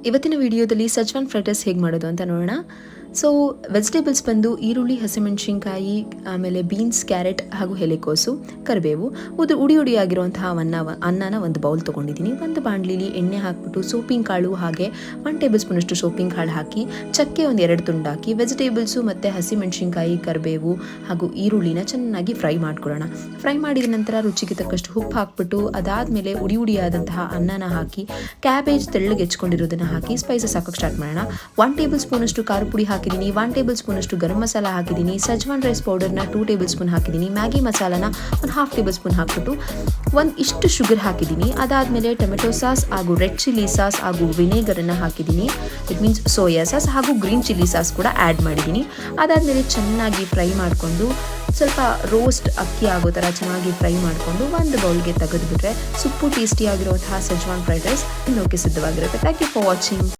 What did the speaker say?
ಇವತ್ತಿನ ವಿಡಿಯೋದಲ್ಲಿ ಸಜ್ವಾನ್ fried rice ಹೇಗೆ ಮಾಡೋದು ಅಂತ ನೋಡೋಣ. ಸೊ ವೆಜಿಟೇಬಲ್ಸ್ ಬಂದು ಈರುಳ್ಳಿ, ಹಸಿಮೆಣಸಿನ್ಕಾಯಿ, ಆಮೇಲೆ ಬೀನ್ಸ್, ಕ್ಯಾರೆಟ್ ಹಾಗೂ ಎಲೆಕೋಸು, ಕರಿಬೇವು, ಉಡಿ ಉಡಿಯಾಗಿರುವಂತಹ ಅನ್ನನ ಒಂದು ಬೌಲ್ ತೊಗೊಂಡಿದ್ದೀನಿ. ಒಂದು ಬಾಣಲಿಲಿ ಎಣ್ಣೆ ಹಾಕ್ಬಿಟ್ಟು ಸೋಪಿಂಗ್ ಕಾಳು ಹಾಗೆ 1 ಟೇಬಲ್ ಸ್ಪೂನಷ್ಟು ಸೋಪಿಂಗ್ ಕಾಳು ಹಾಕಿ, ಚಕ್ಕೆ ಒಂದು 2 ತುಂಡು ಹಾಕಿ, ವೆಜಿಟೇಬಲ್ಸು ಮತ್ತು ಹಸಿಮೆಣಸಿನ್ಕಾಯಿ, ಕರಿಬೇವು ಹಾಗೂ ಈರುಳ್ಳಿನ ಚೆನ್ನಾಗಿ ಫ್ರೈ ಮಾಡ್ಕೊಳ್ಳೋಣ. ಫ್ರೈ ಮಾಡಿದ ನಂತರ ರುಚಿಗೆ ತಕ್ಕಷ್ಟು ಉಪ್ಪು ಹಾಕ್ಬಿಟ್ಟು ಅದಾದಮೇಲೆ ಉಡಿಯಾದಂತಹ ಅನ್ನನ ಹಾಕಿ, ಕ್ಯಾಬೇಜ್ ತೆಳ್ಳಗೆ ಹೆಚ್ಕೊಂಡಿರೋದನ್ನು ಹಾಕಿ ಸ್ಪೈಸಸ್ ಹಾಕೋಕ್ಕೆ ಸ್ಟಾರ್ಟ್ ಮಾಡೋಣ. 1 ಟೇಬಲ್ ಸ್ಪೂನಷ್ಟು ಖಾರ ಪುಡಿ ಹಾಕಿದ್ದೀನಿ, 1 ಟೇಬಲ್ ಸ್ಪೂನಷ್ಟು ಗರಂ ಮಸಾಲ ಹಾಕಿದ್ದೀನಿ, ಸಜ್ವಾನ್ ರೈಸ್ ಪೌಡರ್ನ 2 ಟೇಬಲ್ ಸ್ಪೂನ್ ಹಾಕಿದ್ದೀನಿ, ಮ್ಯಾಗಿ ಮಸಾಲಾನ 1/2 ಟೇಬಲ್ ಸ್ಪೂನ್ ಹಾಕ್ಬಿಟ್ಟು ಇಷ್ಟು ಶುಗರ್ ಹಾಕಿದ್ದೀನಿ. ಅದಾದಮೇಲೆ ಟೊಮೆಟೊ ಸಾಸ್ ಹಾಗೂ ರೆಡ್ ಚಿಲ್ಲಿ ಸಾಸ್ ಹಾಗೂ ವಿನೇಗರನ್ನು ಹಾಕಿದ್ದೀನಿ. ಇಟ್ ಮೀನ್ಸ್ ಸೋಯಾ ಸಾಸ್ ಹಾಗೂ ಗ್ರೀನ್ ಚಿಲ್ಲಿ ಸಾಸ್ ಕೂಡ ಆ್ಯಡ್ ಮಾಡಿದ್ದೀನಿ. ಅದಾದಮೇಲೆ ಚೆನ್ನಾಗಿ ಫ್ರೈ ಮಾಡಿಕೊಂಡು ಸ್ವಲ್ಪ ರೋಸ್ಟ್ ಅಕ್ಕಿ ಆಗೋ ಥರ ಚೆನ್ನಾಗಿ ಫ್ರೈ ಮಾಡಿಕೊಂಡು ಒಂದು ಬೌಲ್ಗೆ ತೆಗೆದುಬಿಟ್ರೆ ಟೇಸ್ಟಿಯಾಗಿರುವಂತಹ ಸಜ್ವಾನ್ ಫ್ರೈಡ್ ರೈಸ್ ಇನ್ನೋಕೆ ಸಿದ್ಧವಾಗಿರುತ್ತೆ. Thank you for watching.